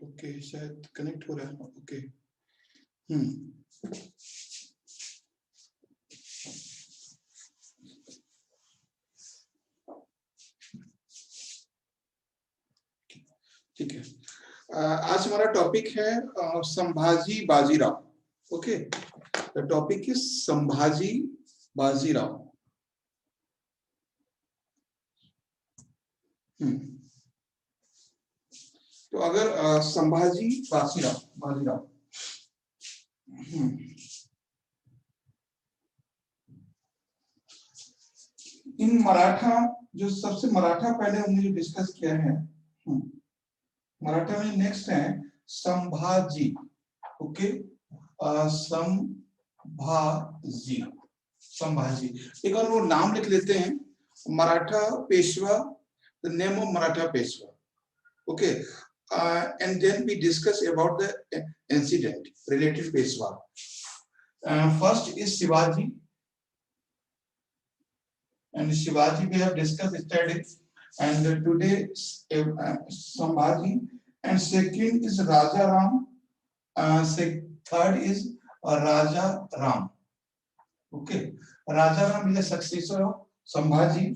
Okay, शायद connect हो रहा है। ओके, ठीक है। आज हमारा टॉपिक है Sambhaji Bajirao. Okay, the topic is Sambhaji Bajirao. तो अगर संभाजी बाजीराव इन मराठा, जो सबसे मराठा पहले हमने जो डिस्कस किया है, मराठा में नेक्स्ट है संभाजी। ओके, संभाजी एक और वो नाम लिख लेते हैं, Maratha Peshwa, the name of Maratha Peshwa. Okay, and then we discuss about the incident related Peshwa. First is Shivaji, and Shivaji we have discussed yesterday, and today Sambhaji, and second is Raja Ram, third is Raja Ram. Okay, Raja Ram is a successor of Sambhaji,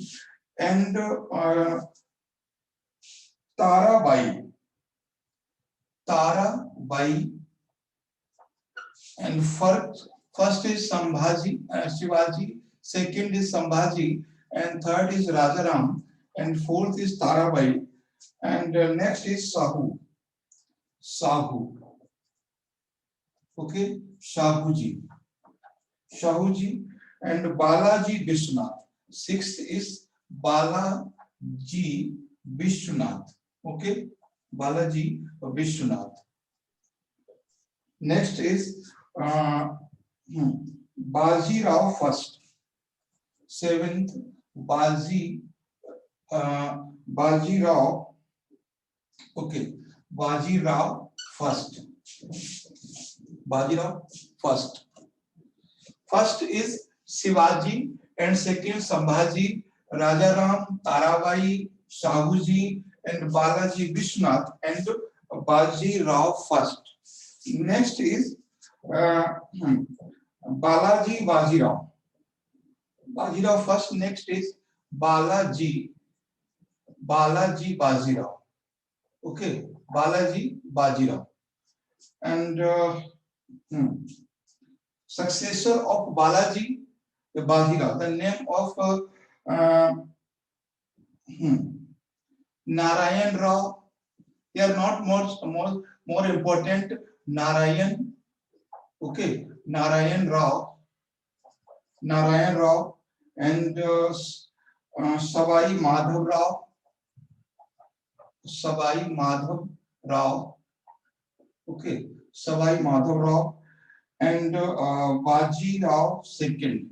and Tarabai, and first is Sambhaji, Shivaji, second is Sambhaji, and third is Rajaram, and fourth is Tarabai, and next is Sahu. Okay, Shahuji, and Balaji Vishwanath. Sixth is Balaji Vishwanath. Okay, Balaji Vishwanath. Next is Bajirao first. Seventh, Bajirao. Okay, Bajirao first. First is Shivaji, and second Sambhaji, Rajaram, Tarabai, Shahuji, and Balaji Vishwanath, and Bajirao first. Next is Balaji Bajirao. Bajirao first. Next is Balaji Bajirao. Okay, Balaji Bajirao, and successor of Balaji Bajirao. The name of Narayan Rao. They are not more important. Narayan. Okay, Narayan Rao, and Savai Madhav Rao. Okay, Savai Madhav Rao, and Baji Rao second.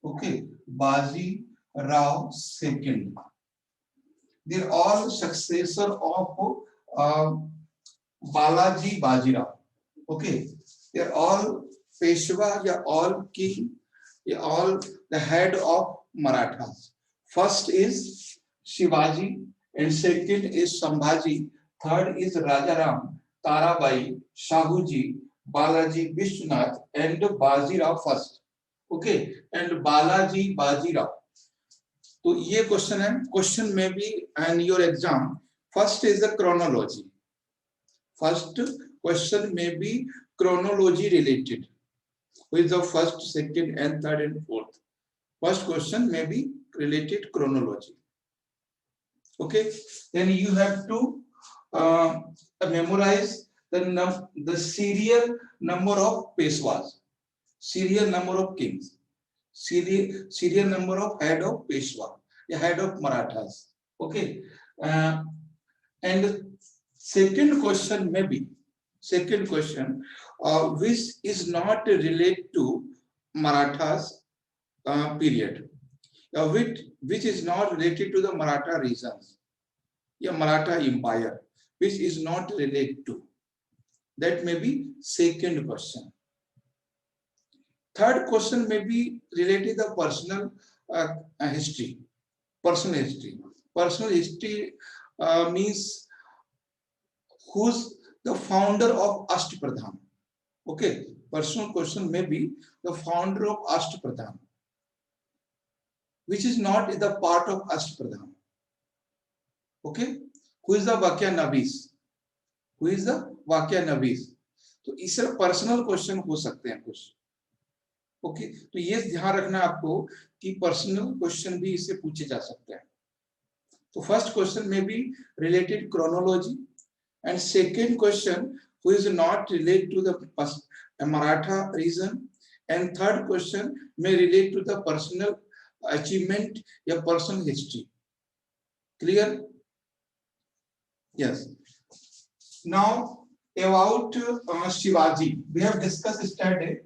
Okay, Baji Rao second. They are all successor of Balaji Bajirao. Okay, they are all Peshwa, they are all king, they are all the head of Marathas. First is Shivaji, and second is Sambhaji, third is Rajaram, Tarabai, Shahuji, Balaji Vishwanath, and Bajirao first. Okay, and Balaji Bajirao. तो ये question है, question में भी and your exam first is the chronology. First question में भी chronology related with the first, second, and third and fourth. First question may be related chronology. Okay, then you have to memorize the serial number of Peshwas, serial number of kings, serial number of head of Peshwa, the head of Marathas. Okay, and second question may be which is not related to Marathas period, which is not related to the Maratha regions, Maratha empire, which is not related to. That may be second question. Third question may be related to the personal history. Personal history means who's the founder of Ashtapradhan. Okay, personal question may be the founder of Ashtapradhan, which is not the part of Ashtapradhan. Okay, who is the Vakya Navis? Who is the Vakya Navis? तो इससे personal question हो सकते हैं कुछ. Okay, तो ये ध्यान रखना आपको कि पर्सनल क्वेश्चन भी इससे पूछे जा सकते हैं. तो फर्स्ट क्वेश्चन में be related chronology, and second question who is not related to the Maratha region, and third question may relate to the personal achievement या personal history. Clear? Yes. Now about Shivaji, we have discussed yesterday.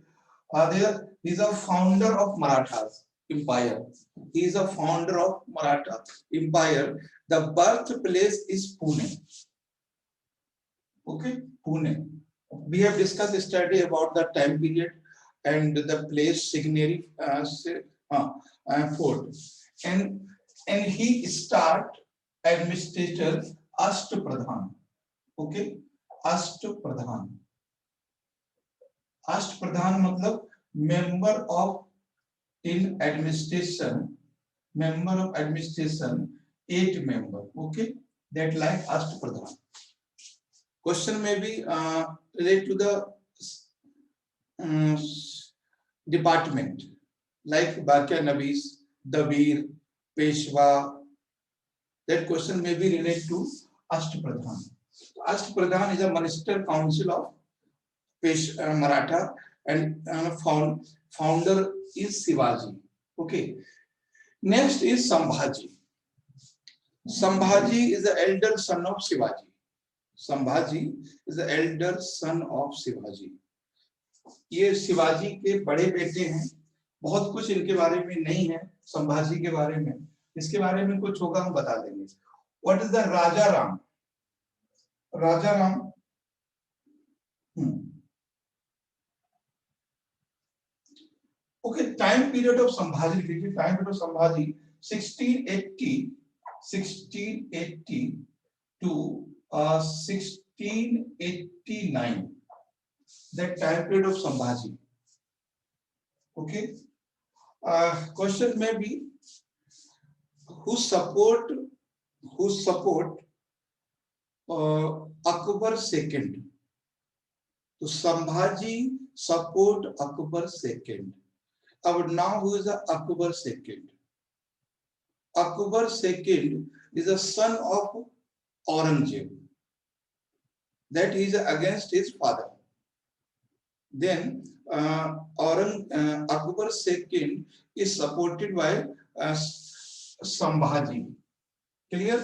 He is a founder of Marathas Empire. He is a founder of Maratha Empire. The birthplace is Pune. Okay, Pune. We have discussed yesterday about the time period and the place Signary fort. And he start administrator Ashtapradhan. Okay, Ashtapradhan. Ashtapradhan मतलब member of in administration, member of administration, 8 member. Okay, that like Ashtapradhan. Question may be related to the department like Vakya Navis, Dabir, Peshwa. That question may be related to Ashtapradhan. Ashtapradhan is a municipal council of Maratha, and founder is Shivaji. Okay. Next is Sambhaji. Sambhaji is the elder son of Shivaji. Sambhaji is the elder son of Shivaji. ये शिवाजी के बड़े बेटे हैं. बहुत कुछ इनके बारे में नहीं है संभाजी के बारे में. इसके बारे में कुछ होगा हम बता देंगे. What is the Raja Ram? Raja Ram. Okay, time period of Sambhaji. Time period of Sambhaji 1680 to 1689. That time period of Sambhaji. Okay. Question may be who support Akbar II. So Sambhaji support Akbar II. Now who is the Akbar II? Akbar II is the son of Aurangzeb. That he is against his father. Then Akbar II is supported by Sambhaji. Clear?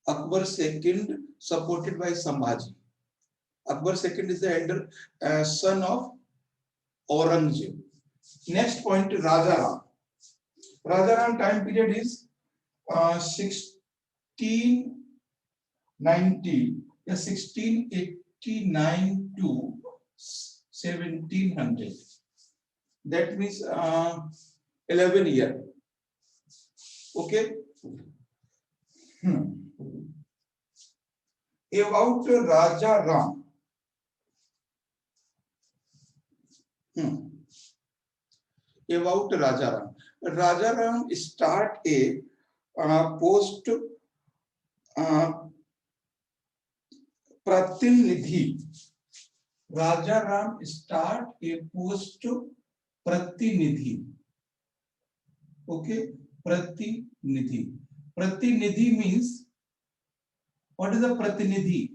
Akbar II supported by Sambhaji. Akbar II is the elder son of Aurangzeb. Next point, Raja Ram. Raja Ram time period is 1690, 1689 to 1700. That means 11 years. Okay. About Raja Ram. About Raja Ram. Raja Ram start a post Pratinidhi. Raja Ram start a post Pratinidhi. Okay, Pratinidhi. Pratinidhi means, what is the Pratinidhi?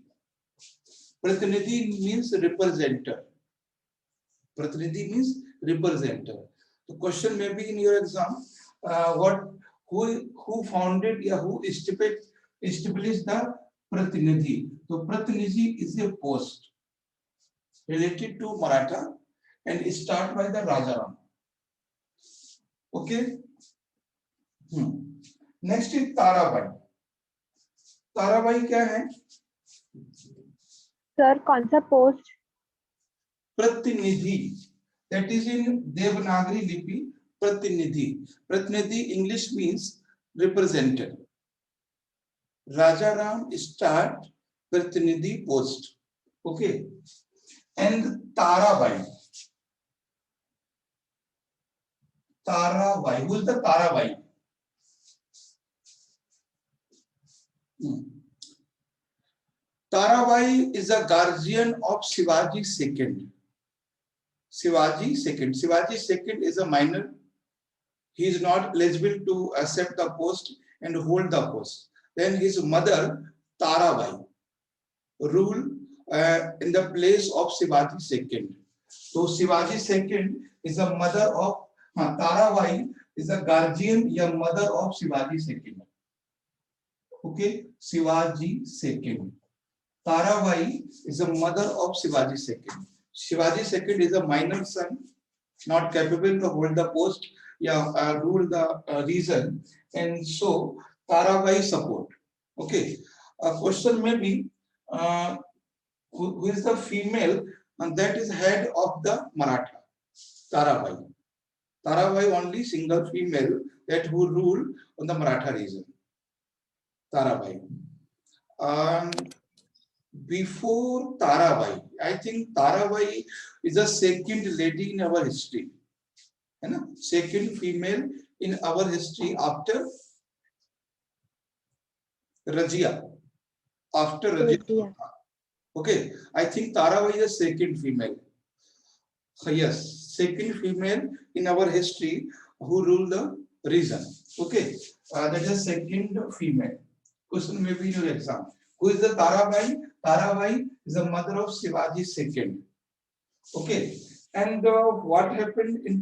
Pratinidhi means representative. Pratinidhi means representative. The question may be in your exam, who founded or who established the Pratinidhi? So Pratinidhi is a post related to Maratha and start by the Raja Ram. Okay. Next is Tarabai. Tarabai क्या है? Sir कौन सा post? प्रतिनिधि. That is in Devanagari Lipi. Pratinidhi. Pratinidhi English means representative. Rajaram start Pratinidhi post. Okay. And Tarabai. Tarabai. Who is the Tarabai? Tarabai is a guardian of Shivaji II. Shivaji II. Shivaji II is a minor. He is not eligible to accept the post and hold the post. Then his mother, Tarabai, rule in the place of Shivaji II. So Shivaji II is the mother of Tarabai is the guardian or mother of Shivaji II. Okay, Shivaji II. Tarabai is the mother of Shivaji II. Shivaji II is a minor son, not capable to hold the post, rule the region, and so Tarabai support. Okay, a question may be who is the female, and that is head of the Maratha, Tarabai. Tarabai only single female that who rule on the Maratha region. Tarabai. Before Tarabai, I think Tarabai is the second lady in our history. Second female in our history after Rajia. After Rajia. Okay, I think Tarabai is the second female. Yes, second female in our history who ruled the region. Okay, that is second female. Question may be in your exam. Who is the Tarabai? Tarabai is the mother of Shivaji II. Okay, and what happened in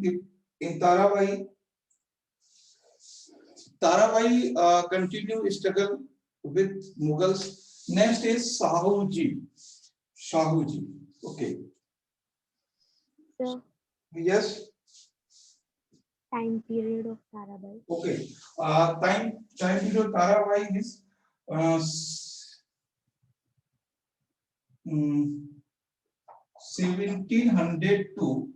Tarabai? Tarabai continued struggle with Mughals. Next is Shahuji. Shahuji. Okay. So, yes. Time period of Tarabai. Okay. Time period of Tarabai is 1700 to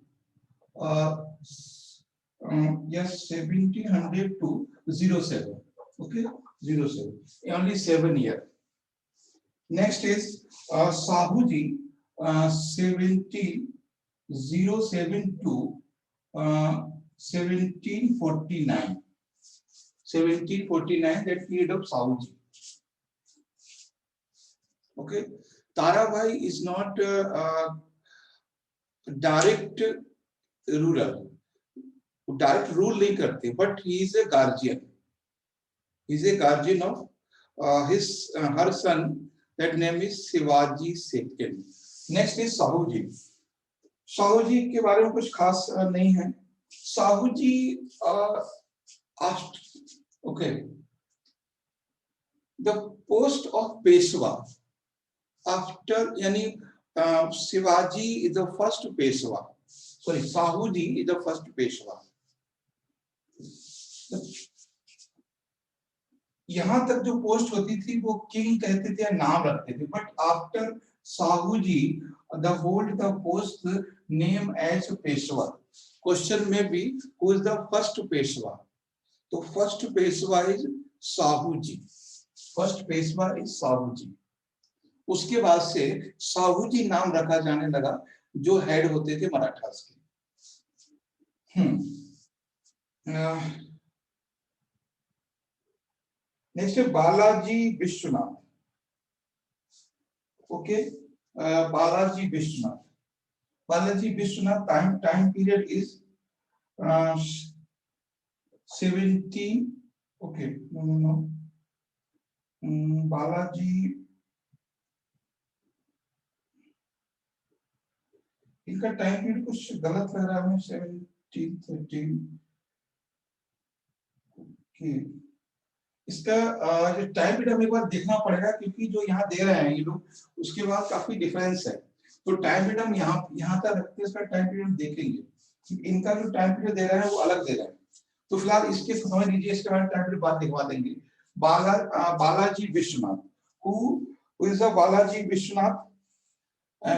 yes, 1700 to 07. Okay, 07. Only 7 years. Next is Shahuji, 1707 to 1749. 1749, that period of Shahuji. Okay, Tarabai is not direct ruler. Direct rule नहीं करते, but he is a guardian. He is a guardian of her son. That name is Shivaji II. Next is Shahuji. Shahuji के बारे में कुछ खास नहीं है. Shahuji okay. The post of Peshwa after yani Shivaji is the first Peshwa. Sorry, Shahuji is the first Peshwa. यहाँ तक जो पोस्ट होती थी वो किंग कहते थे, नाम रखते थे, but after Sahuji the hold the post name as Peshwa. Question में भी who is the first Peshwa? तो first Peshwa is Sahuji. First Peshwa is Sahuji. उसके बाद से साहूजी नाम रखा जाने लगा जो हेड होते थे मराठास के. नेक्स्ट है Balaji Vishwanath. Okay, Balaji Vishwanath. Balaji Vishwanath time period is 70. Okay, no Balaji, इनका टाइम पीरियड कुछ गलत लग रहा है. 1713. ओके, इसका जो टाइम पीरियड हमें एक बार देखना पड़ेगा क्योंकि जो यहाँ दे रहे हैं ये लोग उसके बाद काफी डिफरेंस है. तो टाइम पीरियड हम यहाँ तक रखते हैं, इसका टाइम पीरियड देखेंगे. इनका जो टाइम पीरियड दे रहे हैं वो अलग दे रहे हैं. तो फिलहाल इसके समझ लीजिए, इसके बाद टाइम पीरियड बाद दिखवा देंगे. Balaji Vishwanath. Who is the Balaji Vishwanath?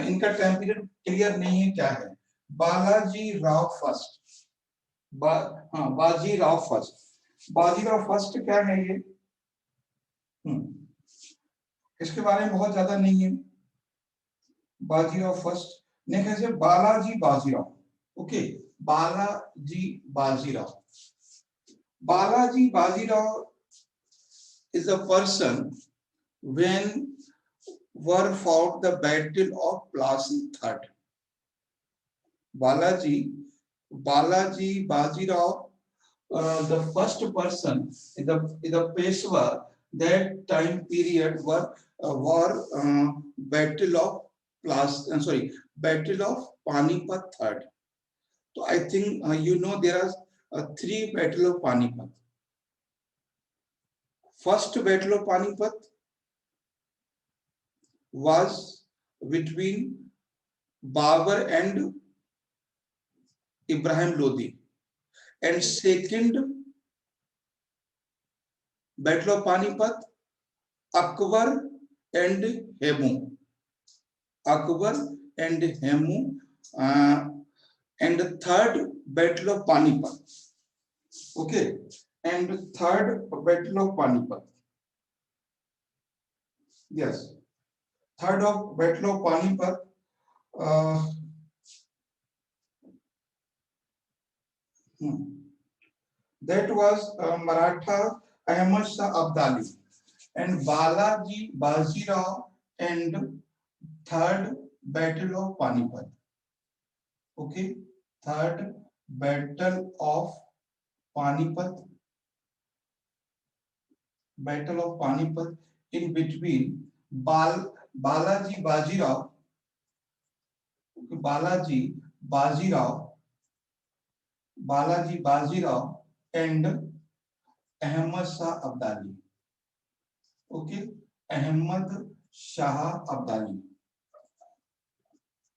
इनका टाइम पीरियड क्लियर नहीं है क्या है. Balaji Rao first. Bajirao first. Bajirao first क्या है ये? इसके बारे में बहुत ज्यादा नहीं है। बाजीराव फर्स्ट, नेक्स्ट है Balaji Bajirao. Okay, Balaji Bajirao. Balaji Bajirao is a person when were fought the battle of Plassey Third. Balaji Bajirao, the first person is the Peshwa. That time period war battle of battle of Panipat Third. So I think you know there are three battle of Panipat. First battle of Panipat was between Babur and Ibrahim Lodi, and second battle of Panipat, Akbar and Hemu. Akbar and Hemu, and the third battle of Panipat. Okay, and the third battle of Panipat. Yes, third of battle of Panipat. That was Maratha Ahmad Shah Abdali and Balaji Bajirao and third battle of Panipat. Okay, third battle of Panipat. Battle of Panipat in between Balaji Bajirao. Balaji Bajirao and Ahmad Shah Abdali. Okay, Ahmad Shah Abdali.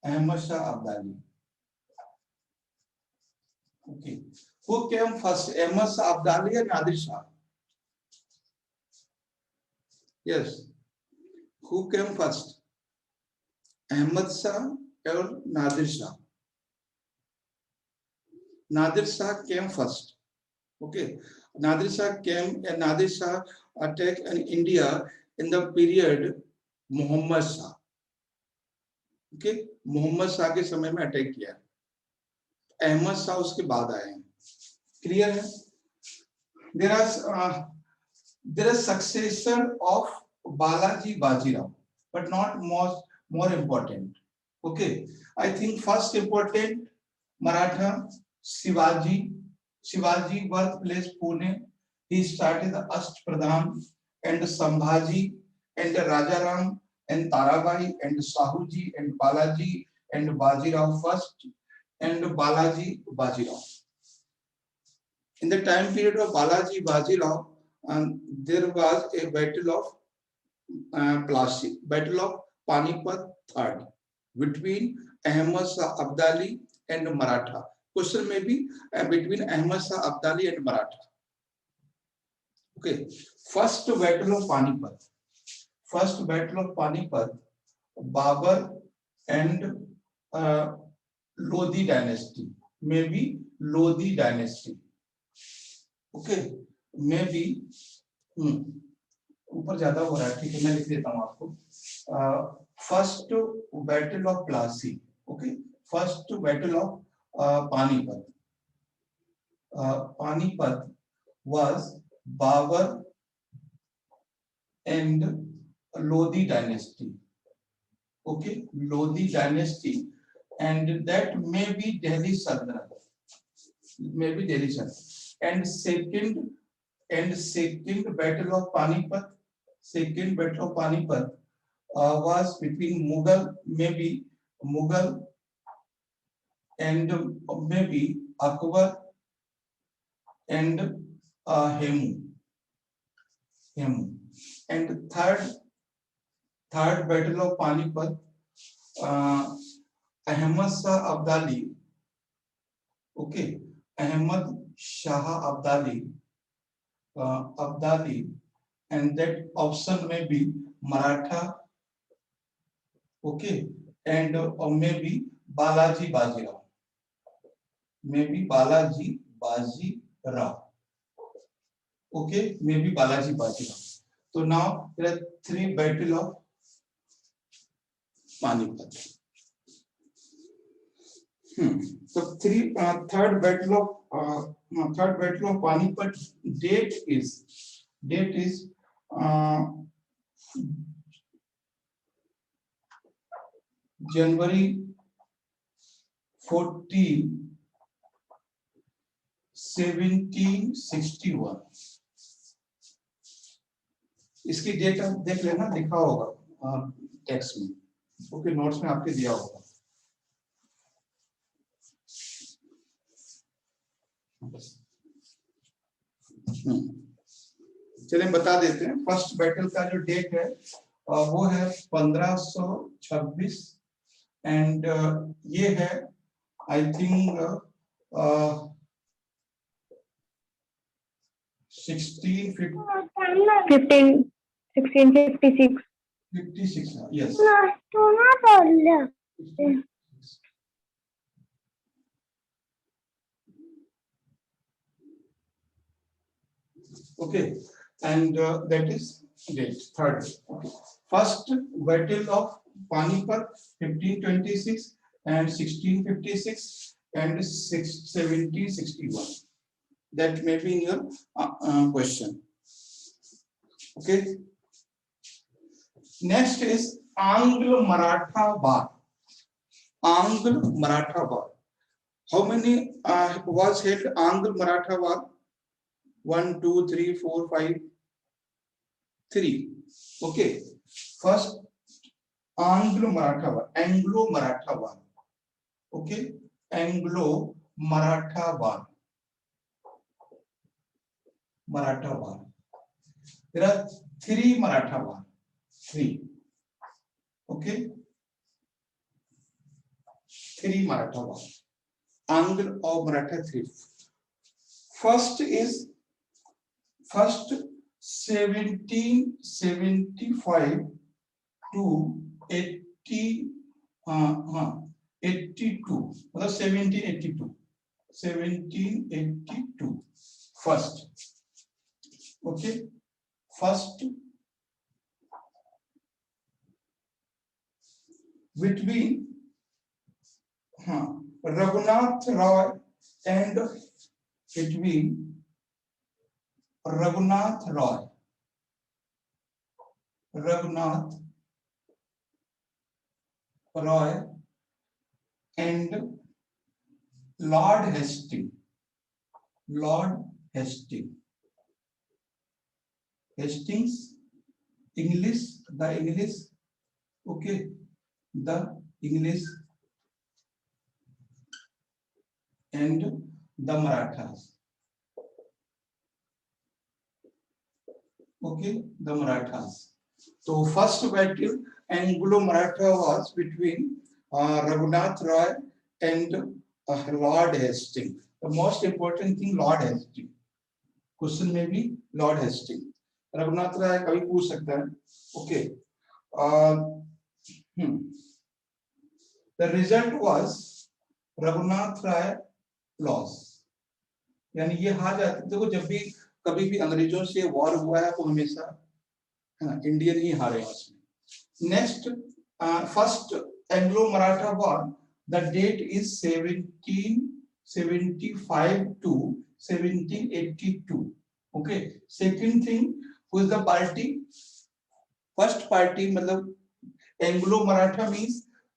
Ahmad Shah Abdali. Okay, who came first, Ahmad Shah Abdali or Nadir Shah? Yes, who came first, Ahmad Shah or Nadir Shah? Nadir Shah came first. Okay, Nadir Shah came and Nadir Shah attacked in India in the period Muhammad Shah. Okay, Muhammad Shah के समय में attack किया, अहमद शाह उसके बाद आए हैं. Clear है? There is successor of Balaji Bajirao, but not more important. Okay, I think first important Maratha Shivaji. Shivaji birthplace Pune. He started the Ashtapradhan and Sambhaji and Rajaram and Tarabai and Shahuji and Balaji and Bajirao first and Balaji Bajirao. In the time period of Balaji Bajirao, there was a battle of Plassey, battle of Panipat Third between Ahmad Shah Abdali and Maratha. Question may be between Ahmad Shah Abdali and Maratha. Okay, first battle of Panipat. First battle of Panipat, Babur and Lodi dynasty. Maybe Lodi dynasty. Okay, maybe ऊपर ज्यादा हो रहा है, ठीक है, मैं लिख देता हूँ आपको. First battle of Plassey. Okay, first battle of Panipat. Panipat was Babur and Lodi dynasty. Okay, Lodi dynasty, and that may be Delhi Sultanate. Maybe Delhi Sultanate. And second battle of Panipat. Second battle of Panipat was between Mughal, maybe Mughal, and maybe Akbar and Hemu. And third battle of Panipat, Ahmad Shah Abdali. Okay, Ahmad Shah Abdali. Abdali, and that option may be Maratha. Okay, and or maybe Balaji Bajirao. Maybe Balaji Bajirao. Okay, maybe Balaji Bajirao. So now there are 3 battle of Panipat. So third battle of Panipat date is January 14, 1761. इसकी date आप देख लेना, लिखा होगा text में, okay, notes में आपके दिया होगा। चलिए बता देते हैं। फर्स्ट बैटल का जो डेट है वो है 1526 एंड ये है I think 1656 56, yes. Okay, and that is date third. Okay. First battle of Panipat 1526 and 1656 and 1761. That may be in your question. Okay. Next is Anglo-Maratha War. Anglo-Maratha War. How many wars held Anglo-Maratha War? 1, 2, 3, 4, 5, 3. Okay. First, Anglo-Maratha War. Anglo-Maratha War. Okay. Anglo-Maratha War. Maratha War. There are 3 Maratha War. 3. Okay. 3 Maratha War. Anglo or Maratha 3. First 1775 to 82, मतलब 1782 first. Okay, first between Raghunath Roy and between Raghunath Roy and Lord Hastings. Hastings, English, the English, okay, the English and the Marathas. Okay, the Marathas. So first battle Anglo-Maratha was between Raghunath Roy and Lord Hastings. The most important thing, Lord Hastings. Question may be Lord Hastings. Raghunath Roy कभी पूछ सकता है. Okay. The result was Raghunath Roy loss. यानी ये हार जाते. देखो जब भी कभी भी अंग्रेजों से वॉर हुआ है तो हमेशा इंडियन ही हारे हैं उसमें. Next first Anglo Maratha war, the date is 1775 to 1782. Okay. Second thing, who is the party? First party मतलब Anglo Maratha means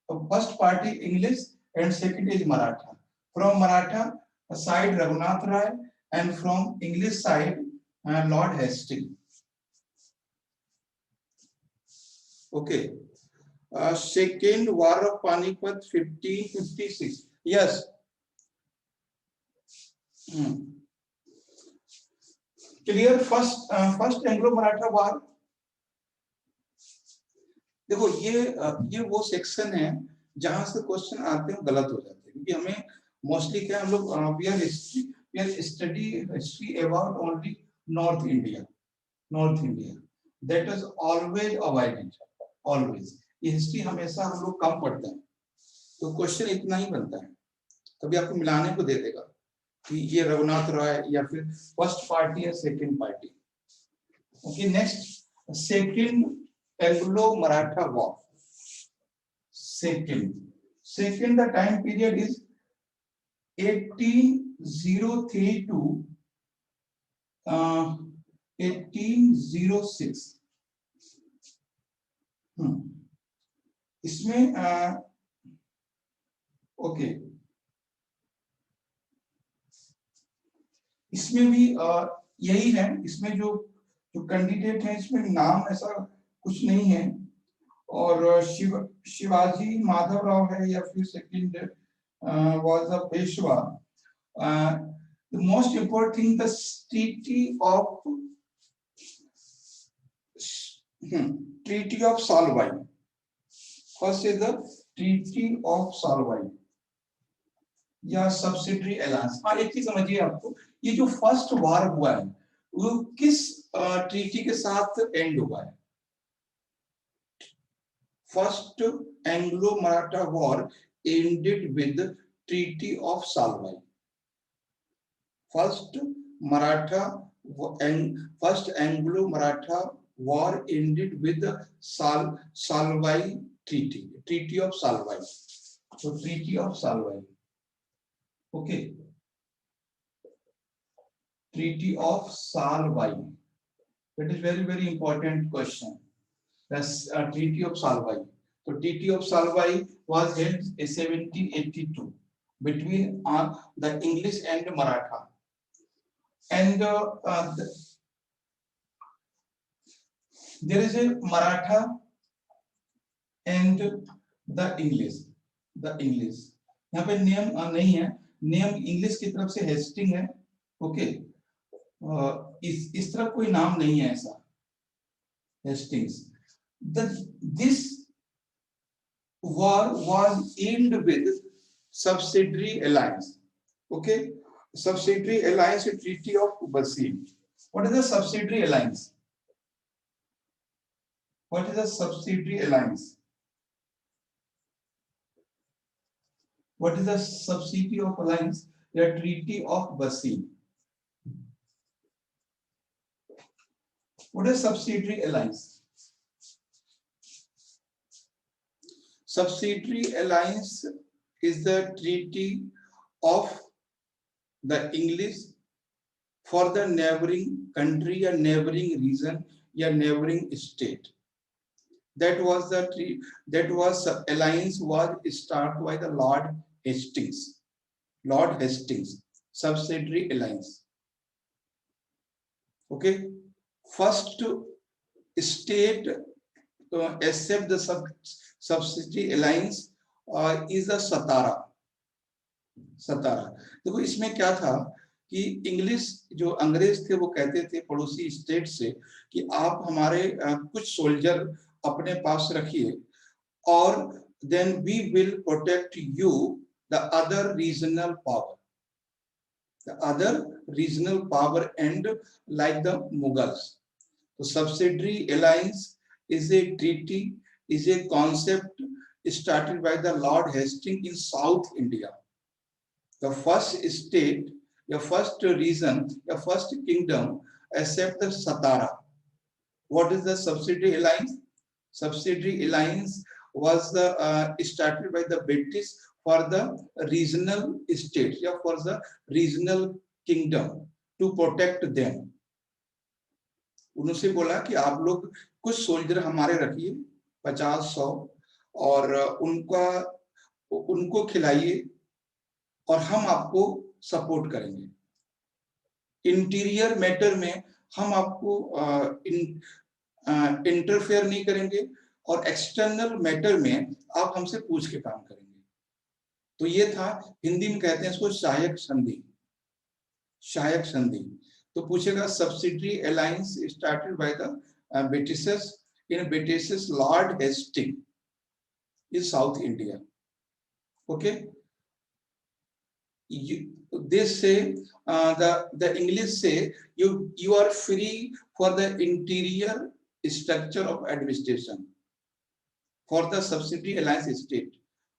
first party English and second is Maratha. From Maratha side Raghunath Roy and from English side Lord Hastings. Okay. Second War of Panipat 1556. Yes. Clear. First Anglo-Maratha War. देखो ये वो section है जहां से question आते हैं गलत हो जाते हैं, क्योंकि हमें मोस्टली क्या हम लोग we are study history about only north India. That is always avoided. Always ये हिस्ट्री हमेशा हम लोग कम पढ़ते हैं, तो क्वेश्चन इतना ही बनता है. कभी आपको मिलाने को दे देगा कि ये रघुनाथ रॉय या फिर फर्स्ट पार्टी या second party. Okay. Next second Anglo-Maratha War. Second, the time period is 1803 to 1806. इसमें ओके, इसमें भी यही है। इसमें जो जो कैंडिडेट है, इसमें नाम ऐसा कुछ नहीं है। और शिवाजी माधव राव है या फिर second was a Peshwa. The most important thing, the Treaty of Salwai. First is the Treaty of Salwai या सब्सिडरी अलायंस। हाँ, एक चीज समझिए आपको, ये जो फर्स्ट वार हुआ है वो किस ट्रीटी के साथ एंड हुआ है? First Anglo Maratha war ended with treaty of Salbai. First Anglo Maratha war ended with Salbai treaty of Salbai. तो treaty of Salbai, okay, Treaty of Salwai, that is very important question. That's Treaty of Salwai. So Treaty of Salwai was held in 1782 between the English and Maratha, and there is a Maratha and the English. यहाँ पे name नहीं है, name English की तरफ से Hasting है। Okay, इस तरफ कोई नाम नहीं है ऐसा, Hastings. This war was end with subsidiary alliance. Okay, subsidiary alliance, treaty of Bassein. What is the subsidiary alliance? What is the subsidiary alliance? What is the subsidy of alliance? The Treaty of Basim. What is subsidiary alliance? Subsidiary alliance is the treaty of the English for the neighboring country or neighboring region or neighboring state. That was alliance was started by the Lord Hastings, subsidiary alliance. Okay, first state accept the subsidiary alliance is the Satara। देखो इसमें क्या था कि English जो अंग्रेज थे वो कहते थे पड़ोसी स्टेट से कि आप हमारे कुछ सोल्जर अपने पास रखिए और then we will protect you the other regional power and like the Mughals. So subsidiary alliance is a treaty, is a concept started by the Lord Hastings in South India. The first state, the first region, the first kingdom accept the Satara. What is the subsidiary alliance? Subsidiary alliance was started by the British for the regional states, yeah, for the regional kingdom to protect them. उनसे बोला कि आप लोग कुछ soldier हमारे रखिए 50-100 और उनको खिलाइए और हम आपको सपोर्ट करेंगे। इंटीरियर मैटर में हम आपको इंटरफेयर नहीं करेंगे और एक्सटर्नल मैटर में आप हमसे पूछ के काम करेंगे। तो ये था, हिंदी में कहते हैं इसको सहायक संधि। तो पूछेगा subsidiary alliance started by the Britishers in British lord Hasting in south India. Okay, they say the English say you are free for the interior structure of administration for the subsidiary alliance state,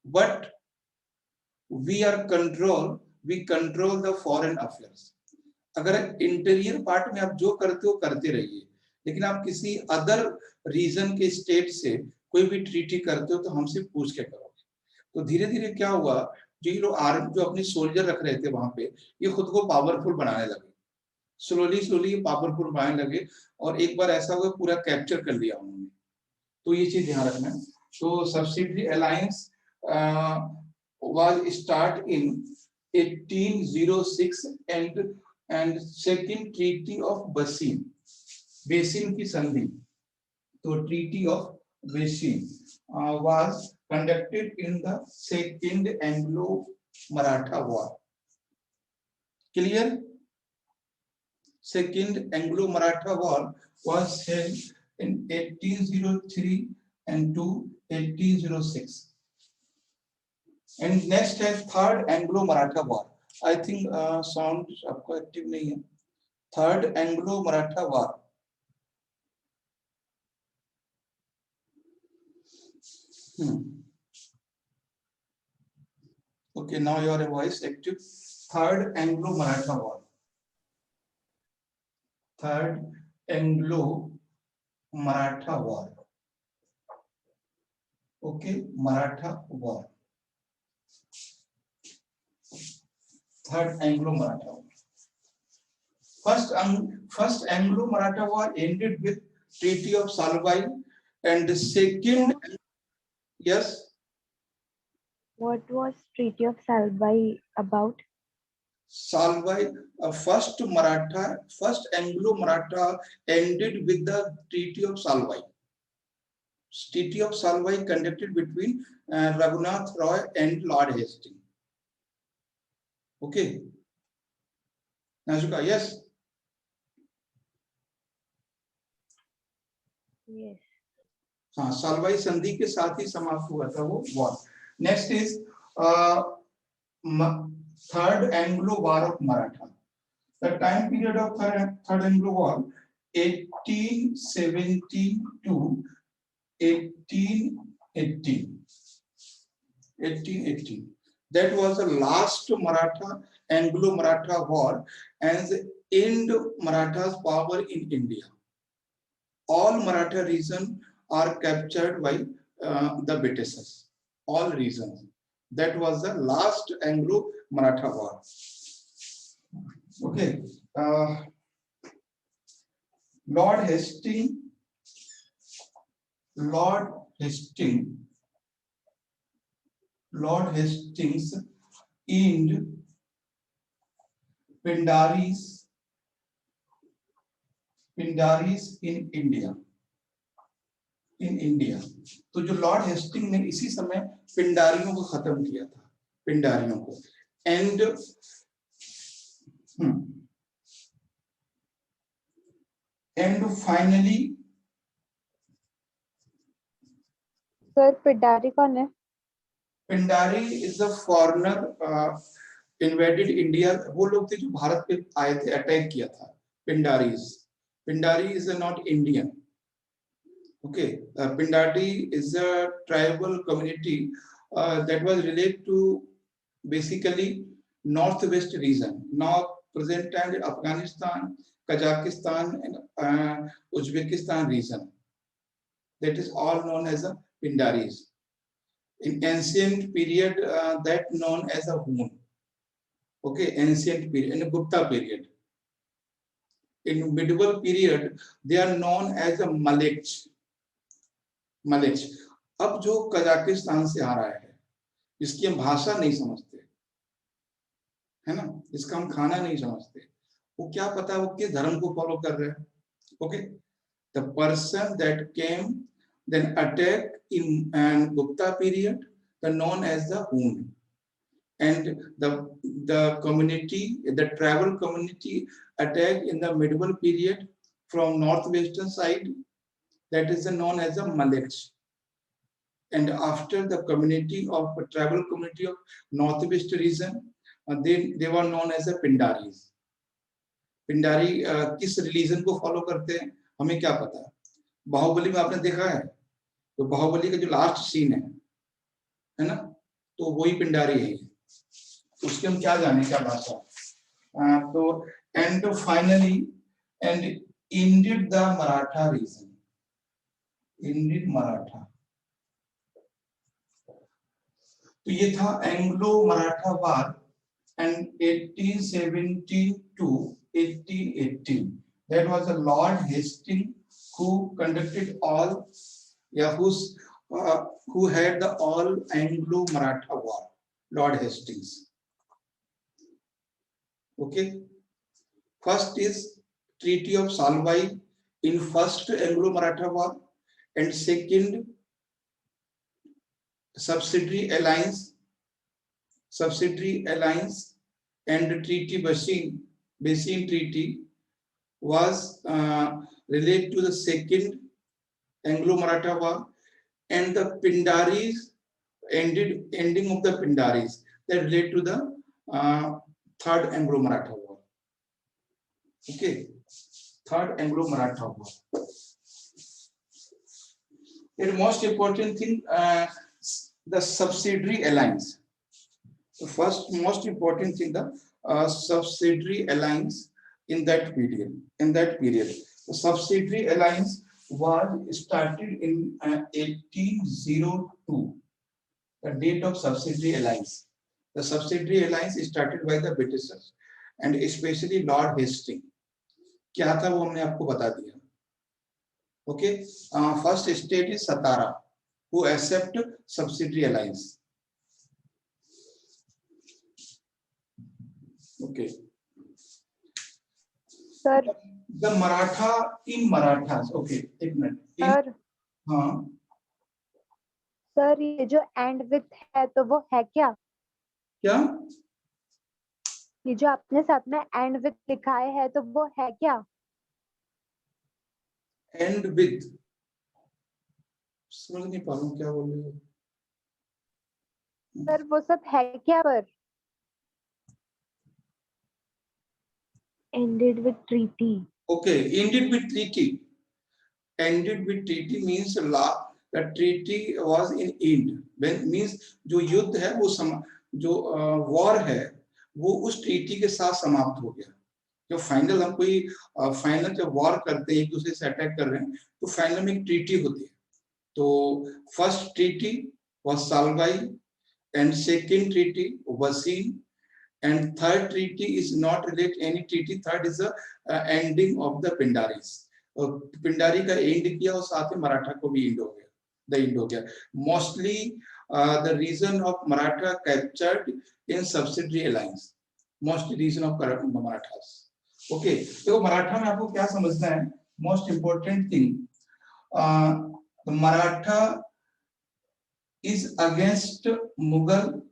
but we control the foreign affairs. अगर interior part में आप जो करते हो करते रहिए, लेकिन आप किसी अदर रीजन के स्टेट से कोई भी ट्रीटी करते हो तो हमसे पूछ के करोगे। तो धीरे धीरे क्या हुआ, जो ये लोग आर्मी जो अपने सोल्जर रख रहे थे वहां पे, ये खुद को पावरफुल बनाने लगे, स्लोली स्लोली पावरफुल बनाने लगे, और एक बार ऐसा हुआ पूरा कैप्चर कर लिया उन्होंने। तो ये चीज ध्यान रखना। तो subsidiary alliance was start in 1806 and second treaty of Basin, basin की संधि, तो treaty of Basin was conducted in the second Anglo-Maratha war. Clear? Second Anglo-Maratha war was held in 1803 and to 1806. And next है third Anglo-Maratha war. I think sound आपको active नहीं है. Third Anglo-Maratha war. Okay, now your voice active. Third Anglo-Maratha war. Third Anglo-Maratha war. Okay, Maratha war. Third Anglo-Maratha war. First Anglo-Maratha war ended with Treaty of Salwai, and the second, yes. What was Treaty of Salwai about? Salwai, first Anglo-Maratha ended with the Treaty of Salwai. Treaty of Salwai conducted between Raghunath Roy and Lord Hastings. Okay. Nazuka, yes. Yes. हाँ, सालवाई संधि के साथ ही समाप्त हुआ था वो war. Next is third Anglo war of Maratha. The time period of third Anglo war 1870 to 1880. That was the last Maratha Anglo-Maratha war and end Maratha's power in India. All Maratha region are captured by the Britishers. All regions. That was the last Anglo-Maratha war. Okay. Lord Hastings in Pindaris in India. तो जो Lord Hasting ने इसी समय पिंडारियों को खत्म किया था, पिंडारियों को। एंड फाइनली, सर पिंडारी कौन है? Pindari is a foreigner invaded India. वो लोग थे जो भारत पे आए थे, अटैक किया था। Pindari is not Indian. Okay, Pindari is a tribal community that was related to basically northwest region, now present time Afghanistan, Kazakhstan, and Uzbekistan region. That is all known as a Pindaris. In ancient period, that known as a Hun. Okay, ancient period, in the Gupta period. In medieval period, they are known as a Malech. मलेच। अब जो Kazakhstan से आ रहा है, इसकी हम भाषा नहीं समझते, है ना, इसका हम खाना नहीं समझते, वो क्या पता वो किस धर्म को फॉलो कर रहे हैं। Okay, the person that came then attack in and Gupta period the known as the Hun, and the community, the tribal community attack in the medieval period from northwestern side, that is known as a Malech. And after the community of tribal community of northwest region, they were known as a Pindaris. Pindari किस religion को follow करते हैं हमें क्या पता। बाहुबली में आपने देखा है, तो बाहुबली का जो लास्ट सीन है ना, तो वही पिंडारी है। उसके हम क्या जाने क्या भाषा। तो and finally, and ended the Maratha region, ended Maratha. तो ये था Anglo Maratha war and 1817 to 1818. That was a Lord Hastings who conducted all, who had the all Anglo-Maratha war. Lord Hastings. Okay. First is Treaty of Salwai in first Anglo-Maratha war, and second subsidiary alliance and Treaty Basin Treaty was related to the second Anglo-Maratha war, and the Pindaris ending of the Pindaris that relate to the third Anglo-Maratha war. Okay, third Anglo-Maratha war. The most important thing, the subsidiary alliance. The first most important thing, the subsidiary alliance in that period. The subsidiary alliance was started in 1802. The date of subsidiary alliance. The subsidiary alliance is started by the Britishers and especially Lord Hastings. क्या था वो हमने आपको बता दिया. Okay, first state is Satara, who accept subsidiary alliance. Okay. Sir. The Maratha in Marathas. Okay, एक minute. Sir. हाँ. Sir, ये जो end with है तो वो है क्या? क्या? ये जो आपने साथ में end with लिखा है तो वो है क्या? End with. समझ नहीं पा रहा हूँ क्या बोल रहे हो. सर वो सब है क्या पर? Ended with treaty. Okay, ended with treaty. Ended with treaty means law. The treaty was in end. When means जो युद्ध है वो जो war है वो उस treaty के साथ समाप्त हो गया. जो फाइनल हम कोई फाइनल जब वॉर करते हैं एक दूसरे से अटैक कर रहे हैं तो फाइनल में एक ट्रीटी होती है. तो first treaty was Salbai and second treaty Wasin, and third treaty is not related any treaty. Third is the ending of the Pindaris. Pindari का एंड किया और साथ में मराठा को भी एंड हो गया. द एंड हो गया. Mostly the region of Maratha captured in subsidiary alliance. Most region of Marathas. Okay, तो मराठा में आपको क्या समझना है? Most important thing, Maratha is against Mughal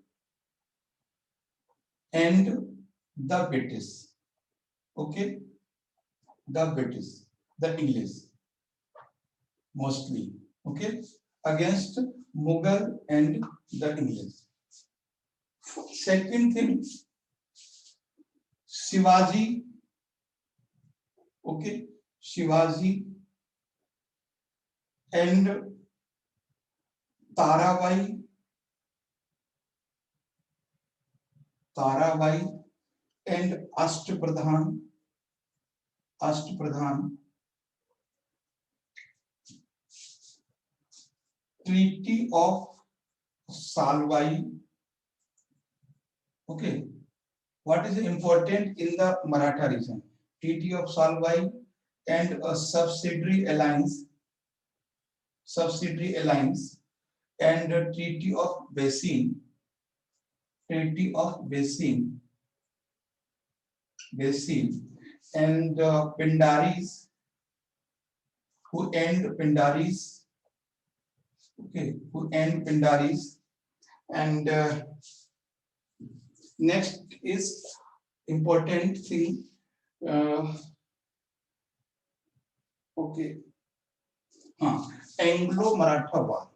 and the British. Okay, the British, the English, mostly. Okay, against Mughal and the English. Second thing, Shivaji. Okay, Shivaji and Tarabai and Ashtapradhan Treaty of Salwai. Okay, what is important in the Maratha region? Treaty of Salwai and a subsidiary alliance and the Treaty of Basin and Pindaris, who end Pindaris. Okay, who end Pindaris, and next is important thing. Okay, Anglo-Maratha War.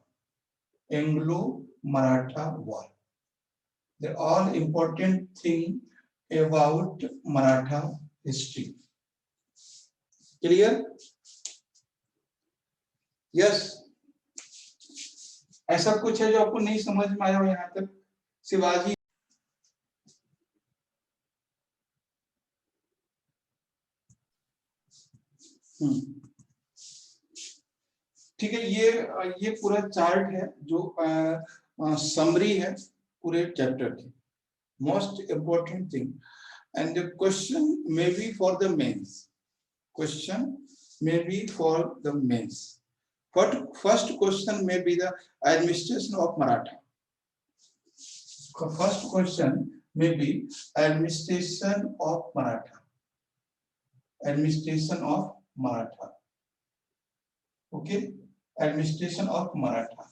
They're all important thing about Maratha history. Clear? Yes. ऐसा कुछ है जो आपको नहीं समझ में आया हो यहाँ तक? शिवाजी ठीक है, ये पूरा चार्ट है जो समरी है पूरे चैप्टर की, most important thing. And the question may be for the mains, question may be for the mains. But first question may be the administration of Maratha. First question may be administration of Maratha. Administration of Maratha. Okay, administration of Maratha.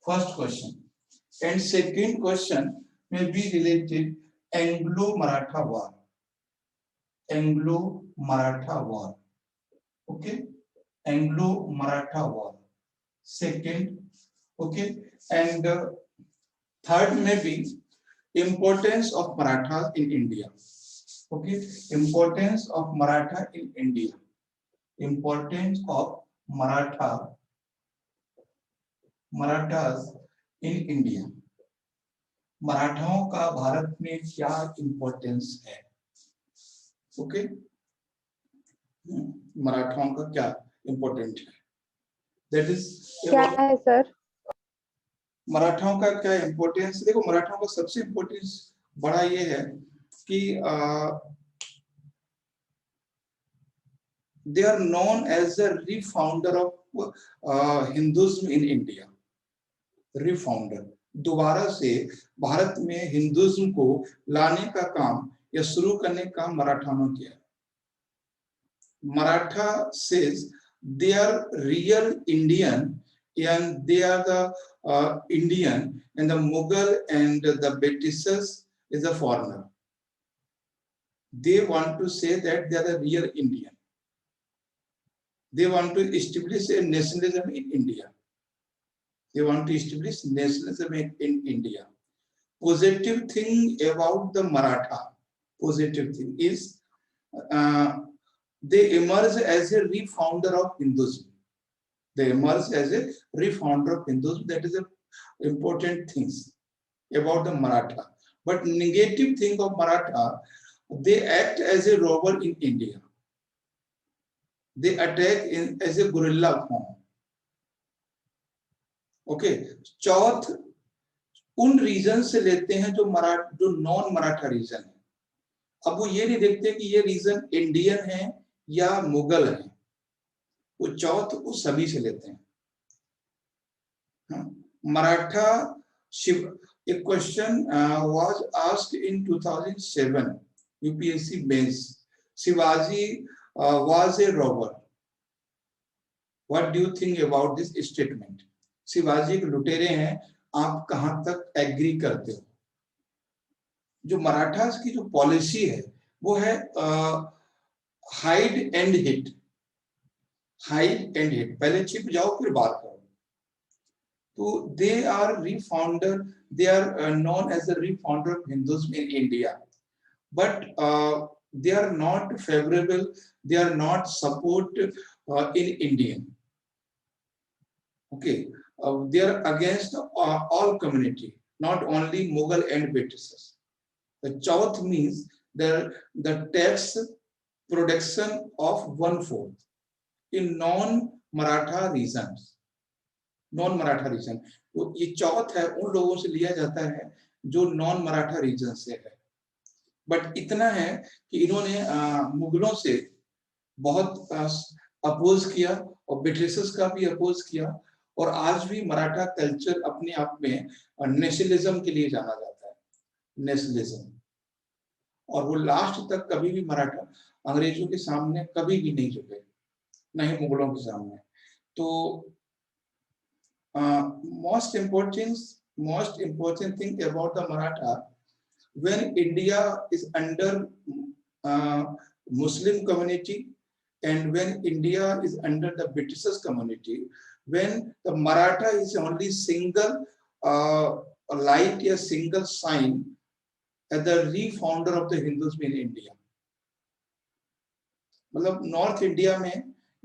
First question. And second question may be related Anglo-Maratha War. Anglo-Maratha War. Okay, Anglo-Maratha War. Second, okay, and third may be importance of Marathas in India. Okay, importance of Maratha in India. Importance of Marathas in India. मराठाओं का भारत में क्या importance है? Okay, मराठाओं का क्या important है? That is क्या है sir? मराठाओं का क्या इम्पोर्टेंस? देखो, मराठाओं का सबसे इम्पोर्टेंस बड़ा ये है कि they are known as the refounder of Hinduism in India. Refounder, दोबारा से भारत में हिंदुइज्म को लाने का काम या शुरू करने का काम मराठाओं ने किया। Maratha says they are real Indian and they are the Indian, and the Mughal and the Britishers is a foreigner. They want to say that they are the real Indian. They want to establish a nationalism in India. They want to establish nationalism in India. Positive thing about the Maratha, positive thing is they emerge as a refounder of Hinduism. They emerge as a refounder of Hinduism. That is a important things about the Maratha. But negative thing of Maratha, they act as a robber in India. They attack as a guerrilla form. Okay, चौथ उन reason से लेते हैं जो non Maratha reason है। अब वो ये नहीं देखते कि ये रीजन इंडियन है या मुगल है, वो चौथ वो सभी से लेते हैं। Maratha Shiv, a question was asked in 2007 UPSC mains. Shivaji was a robber. What do you think about this statement? Shivaji एक लुटेरे हैं, आप कहां तक एग्री करते हो? जो मराठास की जो पॉलिसी है वो है hide and hit. Hide and hit, पहले छिप जाओ फिर बात करो। तो they are refounder, they are known as the refounder of Hinduism in India, but they are not favorable, they are not support in Indian. Okay, they are against all community, not only Mughal and Britishers. The chauth means the tax production of 1/4 in non-Maratha regions. Non-Maratha region, तो ये चौथ है उन लोगों से लिया जाता है जो नॉन मराठा रीजन से है। बट इतना है कि इन्होंने मुगलों से बहुत अपोज किया और ब्रिटिशर्स का भी अपोज किया, और आज भी मराठा कल्चर अपने आप में नेशनलिज्म के लिए जाना जाता है, नेशनलिज्म। और वो लास्ट तक कभी भी मराठा अंग्रेजों के सामने कभी भी नहीं झुके, न ही मुगलों के सामने। तो most important thing about the Maratha, when India is under Muslim community and when India is under the Britishers community, when the Maratha is only single light, a single sign as the refounder of the Hindus in India. मतलब north India में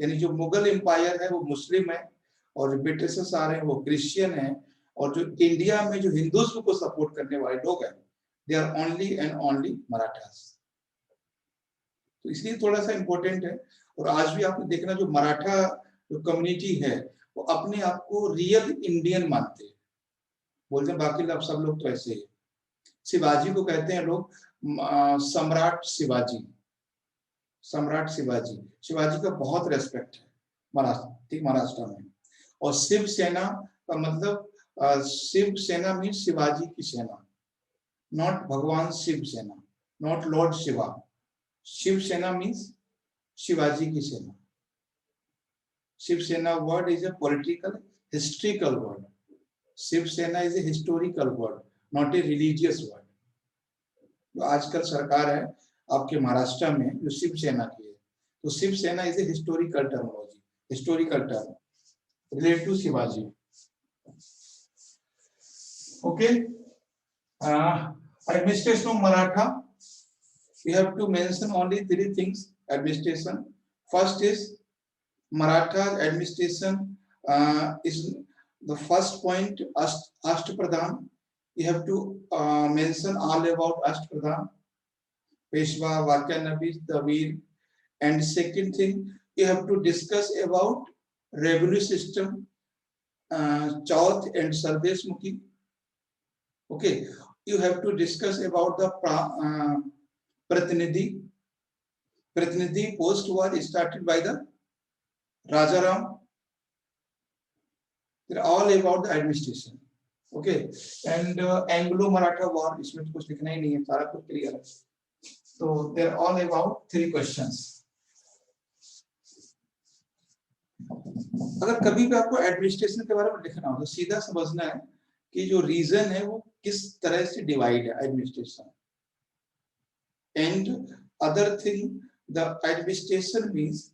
यानी जो Mughal empire है वो मुस्लिम है और जो Britishers आ रहे हैं वो क्रिश्चियन हैं, और जो इंडिया में जो हिंदुइज्म को सपोर्ट करने वाले लोग हैं they are only and only Marathas. तो इसलिए थोड़ा सा इम्पोर्टेंट है। और आज भी आपने देखना जो मराठा जो कम्युनिटी है वो अपने आप को रियल इंडियन मानते हैं, बोलते हैं बाकी लोग सब लोग तो ऐसे ही। शिवाजी को कहते हैं लोग सम्राट शिवाजी, सम्राट शिवाजी। शिवाजी का बहुत रेस्पेक्ट है महाराष्ट्र में। और शिवसेना का मतलब शिव सेना मीन शिवाजी की सेना, नॉट भगवान शिव सेना, नॉट लॉर्ड शिवा। शिव सेना मीन्स शिवाजी की सेना। Shiv Sena word is a political historical word. Shiv Sena is a historical word, not a religious word. जो आजकल सरकार है आपके महाराष्ट्र में जो शिव सेना की है, तो Shiv Sena is a historical terminology, historical term related to Shivaji. Okay, administration of Maratha, we have to mention only three things. Administration, first is Maratha administration is the first point. Ashtapradhan, you have to mention all about Ashtapradhan, Peshwa, Vakya-Nabi, Tavir. And second thing, you have to discuss about revenue system, Chauth and Sardesh Mukhi. Okay, you have to discuss about the Pratinidhi. Pratinidhi post was started by the Rajaram. They're all about the administration. Okay, and Anglo-Maratha war, इसमें तो कुछ लिखना ही नहीं है, सारा कुछ clear है. So they're all about three questions. अगर कभी भी आपको एडमिनिस्ट्रेशन के बारे में लिखना हो तो सीधा समझना है कि जो रीजन है वो किस तरह से डिवाइड है administration. And other thing, the administration means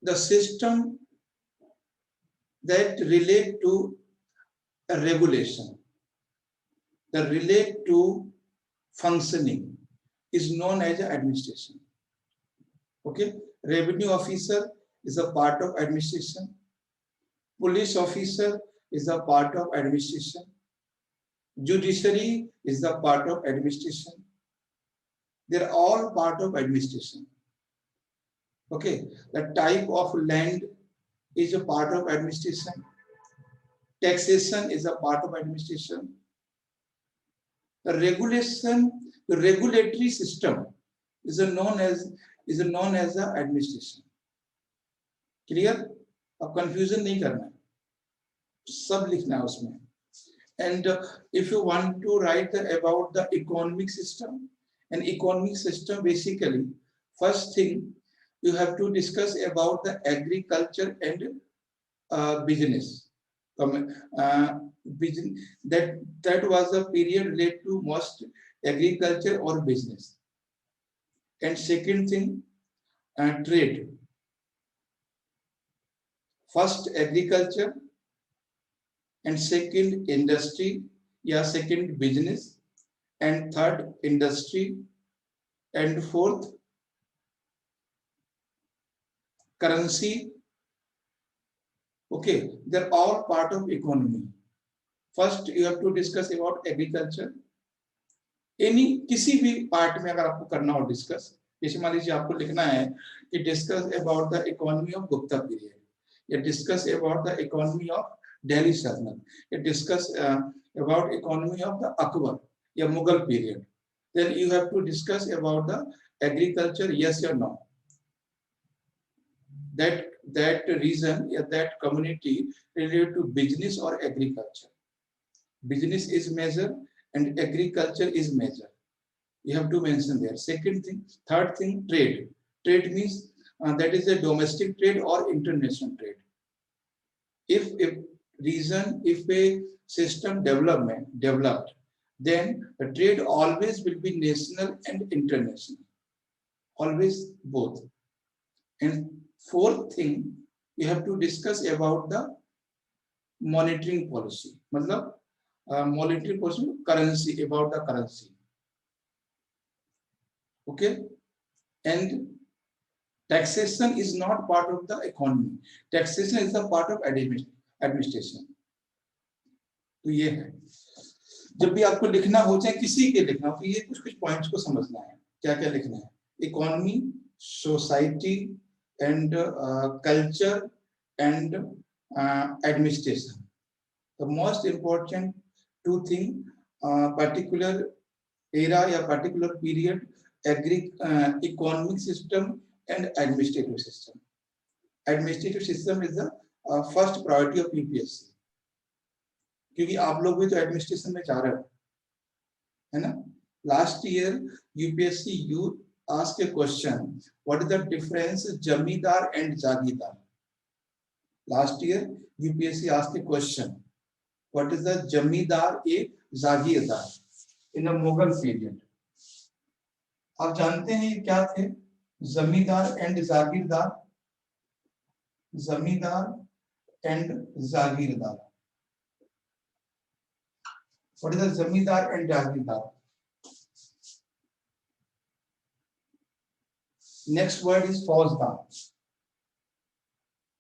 the system that relate to a regulation, that relate to functioning is known as administration. Okay, revenue officer is a part of administration, police officer is a part of administration, judiciary is a part of administration. They're all part of administration. Okay, the type of land is a part of administration. Taxation is a part of administration. The regulation, the regulatory system is known as the administration. Clear? अब confusion नहीं करना है, सब लिखना है उसमें. And if you want to write about the economic system, an economic system basically first thing you have to discuss about the agriculture and business. That was the period related to most agriculture or business. And second thing, trade. First agriculture, and second industry, yeah, second business, and third industry, and fourth currency. Okay, they're all part of economy. First you have to discuss about agriculture. किसी भी part में अगर आपको करना हो discuss, जैसे मान लीजिए आपको लिखना है कि discuss about the economy of Gupta period, या discuss about the economy of Delhi सल्तनत, या discuss about economy of the Akbar या Mughal period, then you have to discuss about the agriculture, yes or no. That region, yeah, that community related to business or agriculture. Business is major and agriculture is major. You have to mention there. Second thing, third thing, trade. Trade means that is a domestic trade or international trade. If a system developed, then the trade always will be national and international. Always both. And fourth thing, you have to discuss about the monetary policy. मतलब monetary policy, currency, about the currency. Okay, and taxation is not part of the economy. Taxation is a part of administration. तो ये है, जब भी आपको लिखना हो चाहे किसी के लिखना हो तो ये कुछ पॉइंट्स को समझना है. क्या क्या लिखना है? Economy, society and culture and administration. The most important two thing, particular era या particular period, economic system and administrative system. Administrative system is the first priority of UPSC, क्योंकि आप लोग भी तो एडमिनिस्ट्रेशन में जा रहे हो, है ना? Last year UPSC you ask a question, what is the difference जमींदार and Jagirdar? Last year UPSC asked a question, what is the जमींदार a Jagirdar in the Mughal period. आप जानते हैं ये क्या थे? जमींदार एंड जागीरदार. जमींदार and Jagirdar. What is the जमींदार and Jagirdar? Next word is फौजदार.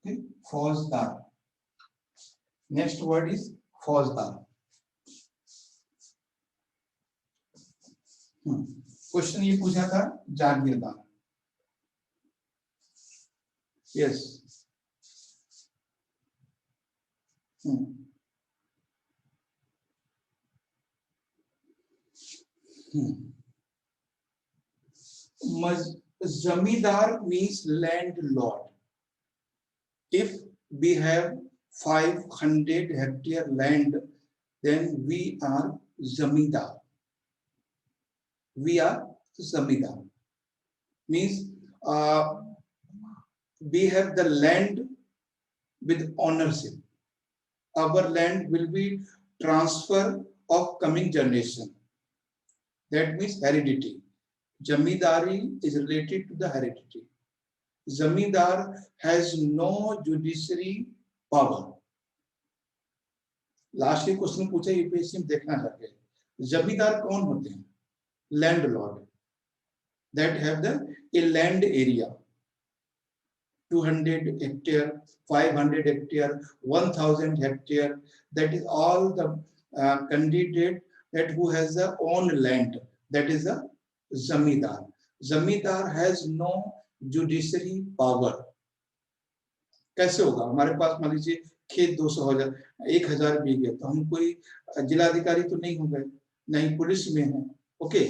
Okay? फौजदार. Next word is फौजदार. क्वेश्चन ये पूछा था जागीरदार. यस. जमींदार means landlord. If we have 500 hectare land, then we are zamindar. We are zamindar. Means we have the land with ownership. Our land will be transfer of coming generation. That means heredity. Zamindari is related to the heredity. Zamindar has no judiciary power. Last question पूछा UPSC में, देखना चाहते हैं जमींदार कौन होते हैं? Landlord that have a land area 200 hectare, 500 hectare, 1000 hectare. That is all the candidate that who has their own land. That is a zamindar. Zamindar has no judiciary power. कैसे होगा? हमारे पास मान लीजिए खेत 1000 बीघे, तो हम कोई जिलाधिकारी तो नहीं हो गए, नहीं पुलिस में है. Okay.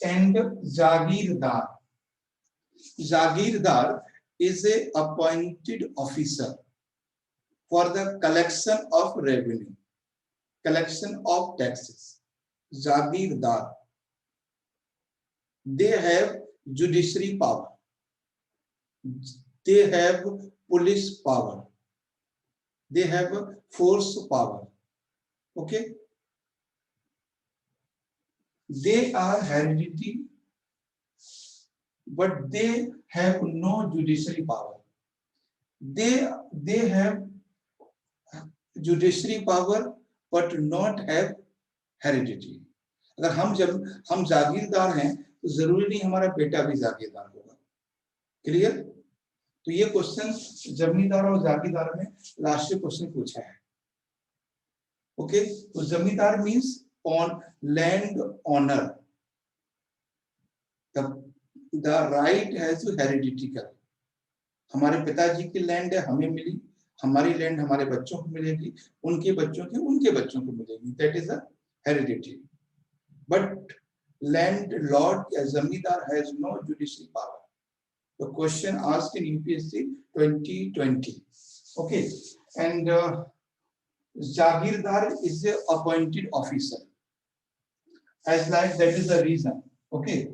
And jagirdar. Jagirdar is a appointed officer for the collection of revenue, collection of taxes. Jagirdar. They have judiciary power. They have police power. They have force power. Okay. They are hereditary, but they have no judiciary power. They have judiciary power but not have heredity. अगर हम जागीरदार हैं तो जरूरी नहीं हमारा बेटा भी जागीरदार होगा. क्लियर? तो ये क्वेश्चन जमींदार और जागीरदार में लास्ट क्वेश्चन पूछा है. ओके. तो जमींदार means on land owner. The right has to hereditary. हमारे पिताजी की लैंड है, हमें मिली. हमारी लैंड हमारे बच्चों को मिलेगी, उनके बच्चों की उनके बच्चों को मिलेगी. That is a heredity. But landlord या जमींदार has no judicial power. The question asked in UPSC 2020. Okay. And Jagirdar is a appointed officer. As like that is the reason. Okay.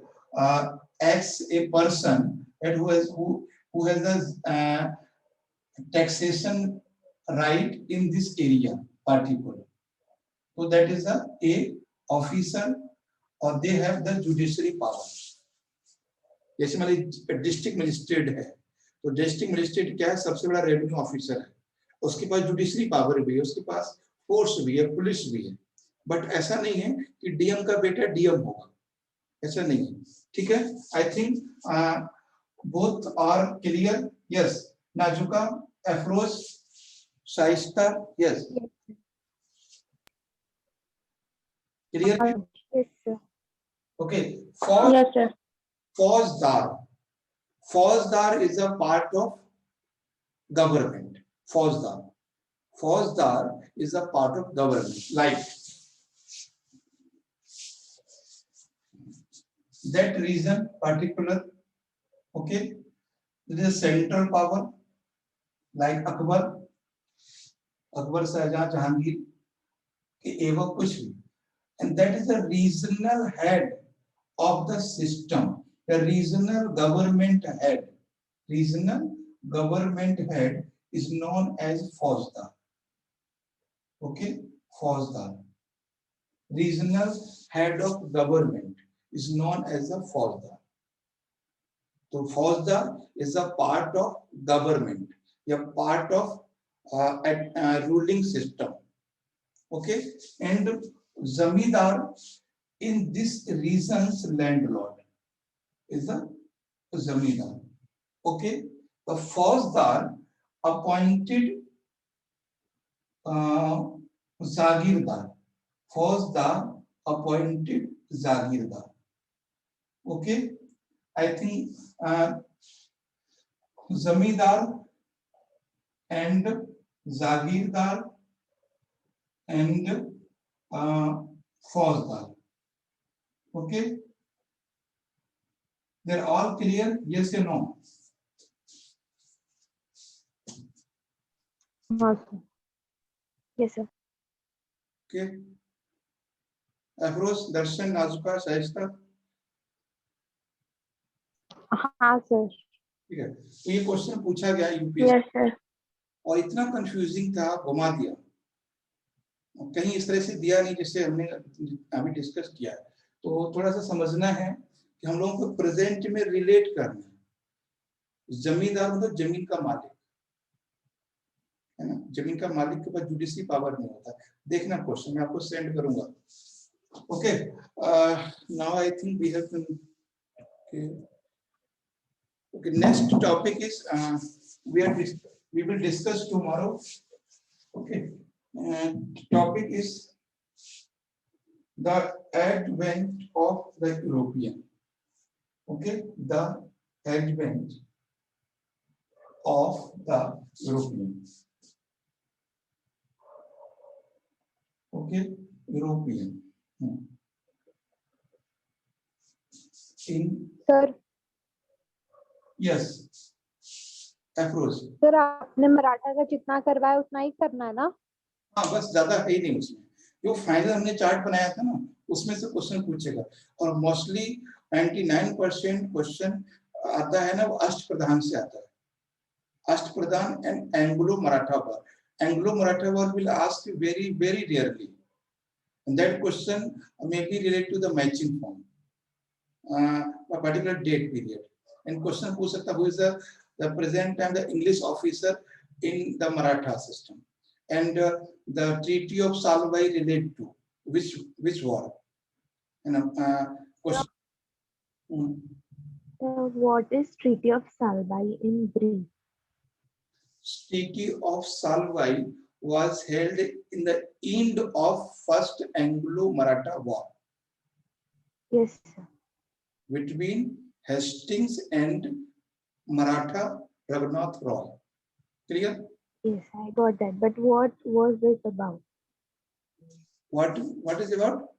As a person that who has a taxation right in this area particular. So that is a officer, or they have the judiciary power. जैसे मान लीजिए district magistrate है, तो district magistrate क्या है? सबसे बड़ा revenue officer है. उसके पास जुडिशरी पावर भी है, उसके पास फोर्स भी है, पुलिस भी है. बट ऐसा नहीं है कि डीएम का बेटा डीएम होगा, ऐसा नहीं है. ठीक है. I think both are clear. Yes. Nazuka, Afroz, Shaista. Yes. Clear? Yes, sir. Okay. For Yes, sir. Fauzdar. Fauzdar is a part of government. Fauzdar. Fauzdar is a part of government. Like that region particular, okay, there is a central power like Akbar, Shahjahan, Jahangir, एवं कुछ भी, and that is the regional head of the system, the regional government head. Regional government head is known as Fauzdar. Okay, Fauzdar. Regional head of government is known as a Fauzdar. So Fauzdar is a part of government, a part of ruling system. Okay, and Zamindar in this region's landlord is a Zamindar. Okay, the Fauzdar appointed Zagirdar. Fauzdar appointed Zagirdar. Okay, I think Zamindar and Zagirdar and Fauzdar. Okay, they're all clear? Yes or no? Awesome. Yes, sir. Okay. Afroz, Darshan, Nazuka, Shaista. हाँ sir. ठीक है, तो ये question पूछा गया UPSC yes sir. और इतना confusing था, घुमा दिया, कहीं इस तरह से दिया नहीं जैसे हमने अभी डिस्कस किया है। तो थोड़ा सा समझना है कि हम लोगों को प्रेजेंट में रिलेट करना है। जमींदार मतलब जमीन का मालिक है ना, जमीन का मालिक के पास जुडिशरी पावर नहीं होता। देखना क्वेश्चन मैं आपको सेंड करूंगा। Okay, now I think we have okay, next topic is we will discuss tomorrow. Okay, and topic is the advent of the European. Okay, the advent of the European. Okay, European. In sir. yes, Afroz. Sir आपने मराठा का जितना करवाया उतना ही करना है ना? हाँ, बस ज्यादा है ही नहीं उसमें। जो फाइनल हमने चार्ट बनाया था ना, उसमें से क्वेश्चन पूछेगा और मोस्टली 99% क्वेश्चन आता है ना, वो अष्ट प्रधान से आता है। Ashta Pradhan and Anglo Maratha war. Anglo Maratha war will ask you very rarely, and that question may be related to the matching form, a particular date period. And question पूछ सकता है, who is the present time the English officer in the Maratha system, and the Treaty of Salwai relate to which war? Question. What is Treaty of Salbai in brief? Treaty of Salwai was held in the end of First Anglo-Maratha War. Yes, sir. Between Hastings and Maratha Raghunath Roy. Clear? Yes, I got that. But what was it about? What is about?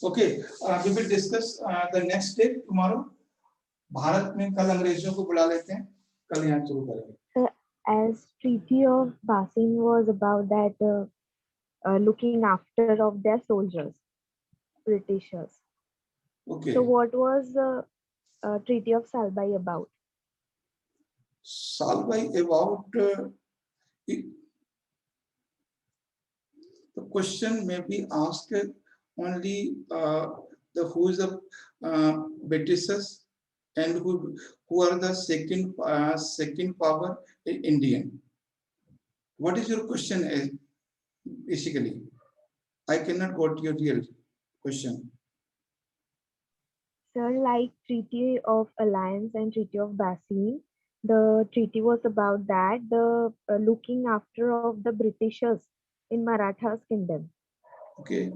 Okay, we will discuss the next day tomorrow. Bharat में कल अंग्रेजों को बुला लेते हैं, कल यहाँ शुरू करेंगे. As Treaty of Basing was about that looking after of their soldiers, Britishers. Okay. So what was the Treaty of Salbai about? Salwai about the question may be asked only the who is the Britishers and who are the second power in Indian. What is your question basically? I cannot got your real question. Sir, like Treaty of Alliance and Treaty of Basing, the treaty was about that the looking after of the Britishers in Maratha's kingdom. Okay.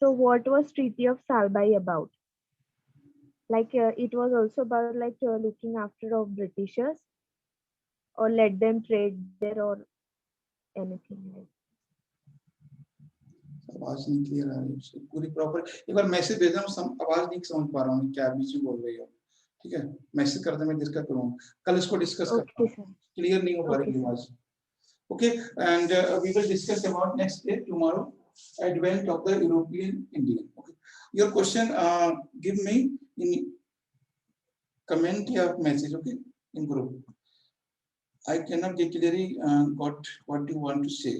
So what was Treaty of Salbai about? Like it was also about like looking after of Britishers or let them trade there or anything like. आवाज नहीं clear आ रही है उसकी पूरी proper एक बार message भेजना आवाज नहीं समझ पा रहा हूँ क्या बीच में बोल रही हो ठीक है मैसेज करते मैं डिस्कस करूँगा कल इसको डिस्कस करता Okay, हूँ sir. क्लियर नहीं हो पा Okay, रही sir. आवाज okay and we will discuss about next day tomorrow advent of the European Indian okay your question give me in comment या message okay in group I cannot get clearly got what you want to say